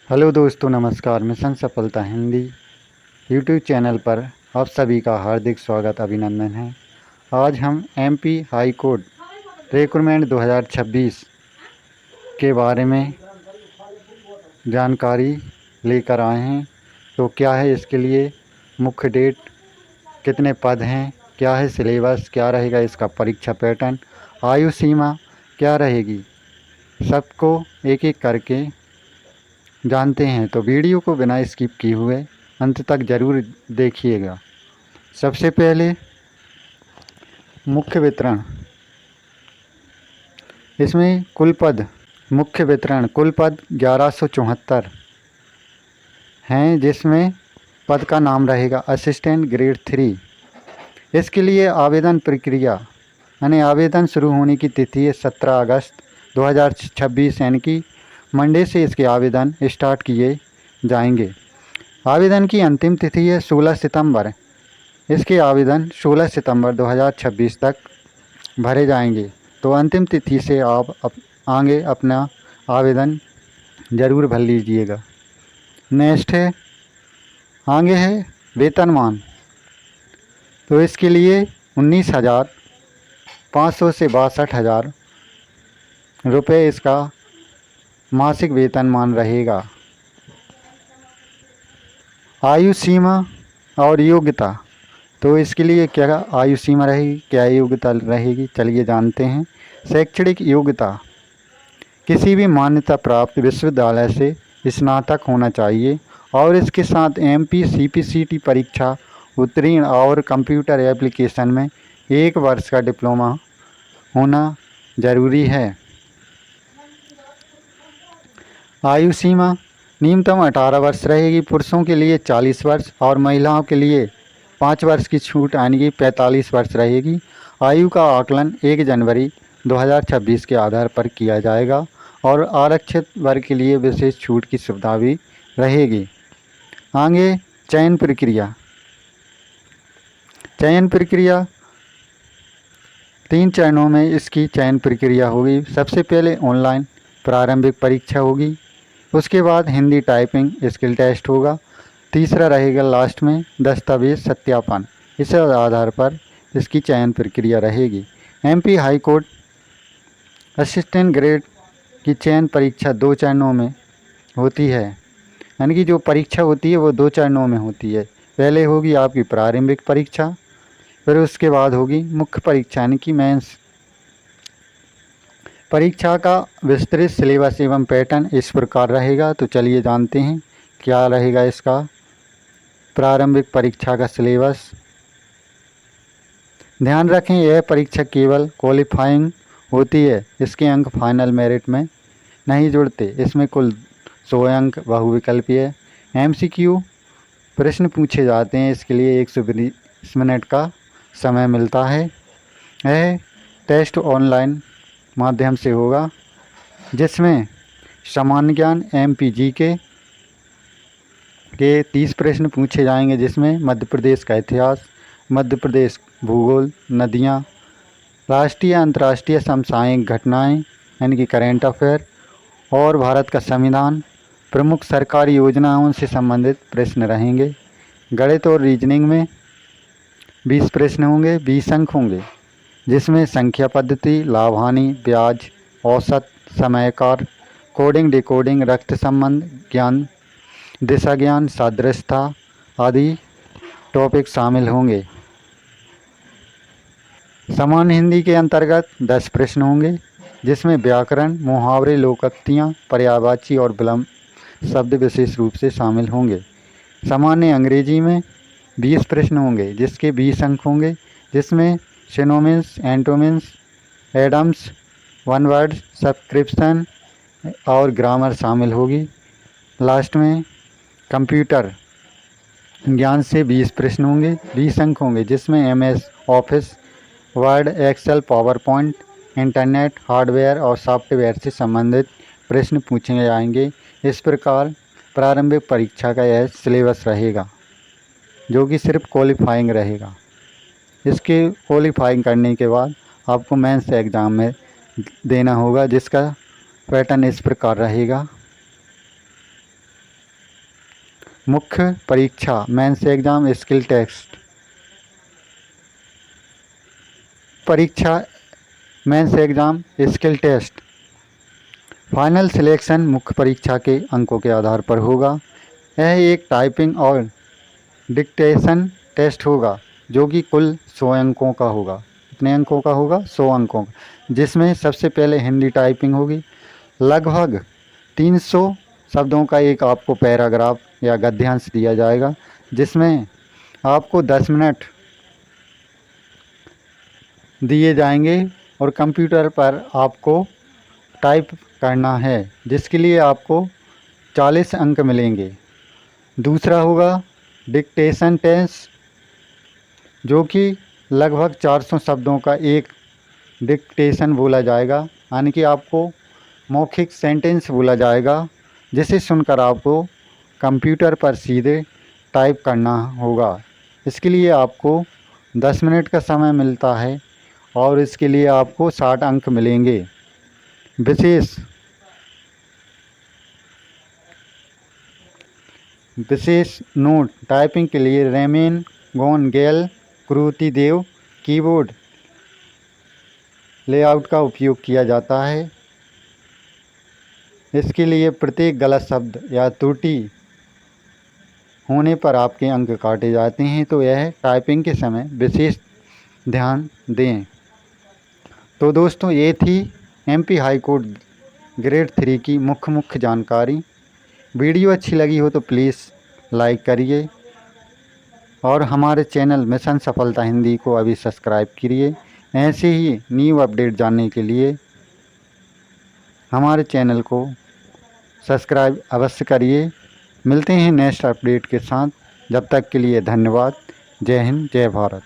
Hello दोस्तों, नमस्कार। Mission सफलता हिंदी यूट्यूब चैनल पर आप सभी का हार्दिक स्वागत अभिनंदन है। आज हम एमपी हाई कोर्ट रिक्रूटमेंट 2026 के बारे में जानकारी लेकर आए हैं। तो क्या है इसके लिए मुख्य डेट, कितने पद हैं, क्या है सिलेबस, क्या रहेगा इसका परीक्षा पैटर्न, आयु सीमा क्या रहेगी, सबको एक एक करके जानते हैं। तो वीडियो को बिना स्किप किए हुए अंत तक ज़रूर देखिएगा। सबसे पहले मुख्य वितरण। इसमें कुल पद, मुख्य वितरण कुल पद 1174 हैं, जिसमें पद का नाम रहेगा असिस्टेंट ग्रेड 3। इसके लिए आवेदन प्रक्रिया यानी आवेदन शुरू होने की तिथि है 17 अगस्त 2026 यानी कि मंडे से इसके आवेदन स्टार्ट किए जाएंगे। आवेदन की अंतिम तिथि है 16 सितंबर। इसके आवेदन 16 सितंबर 2026 तक भरे जाएंगे। तो अंतिम तिथि से आप आगे अपना आवेदन ज़रूर भर लीजिएगा। नेक्स्ट है, आगे है वेतनमान। तो इसके लिए 19,500 से 62,000 रुपये इसका मासिक वेतनमान रहेगा। आयु सीमा और योग्यता। तो इसके लिए क्या आयु सीमा रहेगी, क्या योग्यता रहेगी, चलिए जानते हैं। शैक्षणिक योग्यता, किसी भी मान्यता प्राप्त विश्वविद्यालय से स्नातक होना चाहिए और इसके साथ एमपी सीपीसीटी परीक्षा उत्तीर्ण और कंप्यूटर एप्लीकेशन में 1 वर्ष का डिप्लोमा होना जरूरी है। आयु सीमा न्यूनतम 18 वर्ष रहेगी, पुरुषों के लिए 40 वर्ष और महिलाओं के लिए 5 वर्ष की छूट यानी कि 45 वर्ष रहेगी। आयु का आकलन 1 जनवरी 2026 के आधार पर किया जाएगा और आरक्षित वर्ग के लिए विशेष छूट की सुविधा भी रहेगी। आगे चयन प्रक्रिया। चयन प्रक्रिया 3 चरणों में इसकी चयन प्रक्रिया होगी। सबसे पहले ऑनलाइन प्रारंभिक परीक्षा होगी, उसके बाद हिंदी टाइपिंग स्किल टेस्ट होगा, तीसरा रहेगा लास्ट में दस्तावेज सत्यापन। इस आधार पर इसकी चयन प्रक्रिया रहेगी। MP high court assistant grade की चयन परीक्षा 2 चरणों में होती है, यानी कि जो परीक्षा होती है वो 2 चरणों में होती है। पहले होगी आपकी प्रारंभिक परीक्षा, फिर उसके बाद होगी मुख्य परीक्षा यानी कि मेंस। परीक्षा का विस्तृत सिलेबस एवं पैटर्न इस प्रकार रहेगा। तो चलिए जानते हैं क्या रहेगा इसका प्रारंभिक परीक्षा का सिलेबस। ध्यान रखें, यह परीक्षा केवल क्वालिफाइंग होती है, इसके अंक फाइनल मेरिट में नहीं जुड़ते। इसमें कुल 100 अंक बहुविकल्पीय है। एमसीक्यू प्रश्न पूछे जाते हैं, इसके लिए 120 मिनट का समय मिलता है। यह टेस्ट ऑनलाइन माध्यम से होगा, जिसमें सामान्य ज्ञान एमपीजी के 30 प्रश्न पूछे जाएंगे, जिसमें मध्य प्रदेश का इतिहास, मध्य प्रदेश भूगोल, नदियाँ, राष्ट्रीय अंतर्राष्ट्रीय समसामयिक घटनाएं यानी कि करेंट अफेयर और भारत का संविधान, प्रमुख सरकारी योजनाओं से संबंधित प्रश्न रहेंगे। गणित और रीजनिंग में 20 प्रश्न होंगे, 20 अंक होंगे, जिसमें संख्या पद्धति, लाभ हानि, ब्याज, औसत, समयकार, कोडिंग डिकोडिंग, रक्त संबंध ज्ञान, दिशा ज्ञान, सादृश्यता आदि टॉपिक शामिल होंगे। सामान्य हिंदी के अंतर्गत 10 प्रश्न होंगे, जिसमें व्याकरण, मुहावरे, लोकोक्तियाँ, पर्यायवाची और विलंब शब्द विशेष रूप से शामिल होंगे। सामान्य अंग्रेजी में 20 प्रश्न होंगे, जिसके 20 अंक होंगे, जिसमें synonyms, antonyms, idioms, one word subscription और ग्रामर शामिल होगी। लास्ट में कंप्यूटर ज्ञान से 20 प्रश्न होंगे, 20 अंक होंगे, जिसमें MS office, word, excel, power point, internet, hardware और सॉफ्टवेयर से संबंधित प्रश्न पूछे जाएंगे। इस प्रकार प्रारंभिक परीक्षा का यह सिलेबस रहेगा, जो कि सिर्फ क्वालिफाइंग रहेगा। इसके क्वालिफाइंग करने के बाद आपको मेंस एग्ज़ाम में देना होगा, जिसका पैटर्न इस प्रकार रहेगा। मुख्य परीक्षा मेंस एग्जाम स्किल टेस्ट परीक्षा mains exam skill test final selection मुख्य परीक्षा के अंकों के आधार पर होगा। यह एक टाइपिंग और डिक्टेशन टेस्ट होगा जो कि कुल 100 अंकों का होगा। कितने अंकों का होगा? 100 अंकों का, जिसमें सबसे पहले हिंदी टाइपिंग होगी। लगभग 300 शब्दों का एक आपको पैराग्राफ या गद्यांश दिया जाएगा, जिसमें आपको 10 मिनट दिए जाएंगे और कंप्यूटर पर आपको टाइप करना है, जिसके लिए आपको 40 अंक मिलेंगे। दूसरा होगा डिक्टेशन टेस्ट, जो कि लगभग 400 शब्दों का एक डिक्टेशन बोला जाएगा, यानी कि आपको मौखिक सेंटेंस बोला जाएगा, जिसे सुनकर आपको कंप्यूटर पर सीधे टाइप करना होगा। इसके लिए आपको 10 मिनट का समय मिलता है और इसके लिए आपको 60 अंक मिलेंगे। विशेष नोट टाइपिंग के लिए रेमेन गोनगेल कृति देव कीबोर्ड लेआउट का उपयोग किया जाता है। इसके लिए प्रत्येक गलत शब्द या त्रुटि होने पर आपके अंक काटे जाते हैं, तो यह टाइपिंग के समय विशेष ध्यान दें। तो दोस्तों, ये थी MP हाई कोर्ट ग्रेड 3 की मुख्य जानकारी। वीडियो अच्छी लगी हो तो प्लीज़ लाइक करिए और हमारे चैनल मिशन सफलता हिंदी को अभी सब्सक्राइब करिए। ऐसे ही न्यू अपडेट जानने के लिए हमारे चैनल को सब्सक्राइब अवश्य करिए। मिलते हैं नेक्स्ट अपडेट के साथ। जब तक के लिए धन्यवाद। जय हिंद, जय भारत।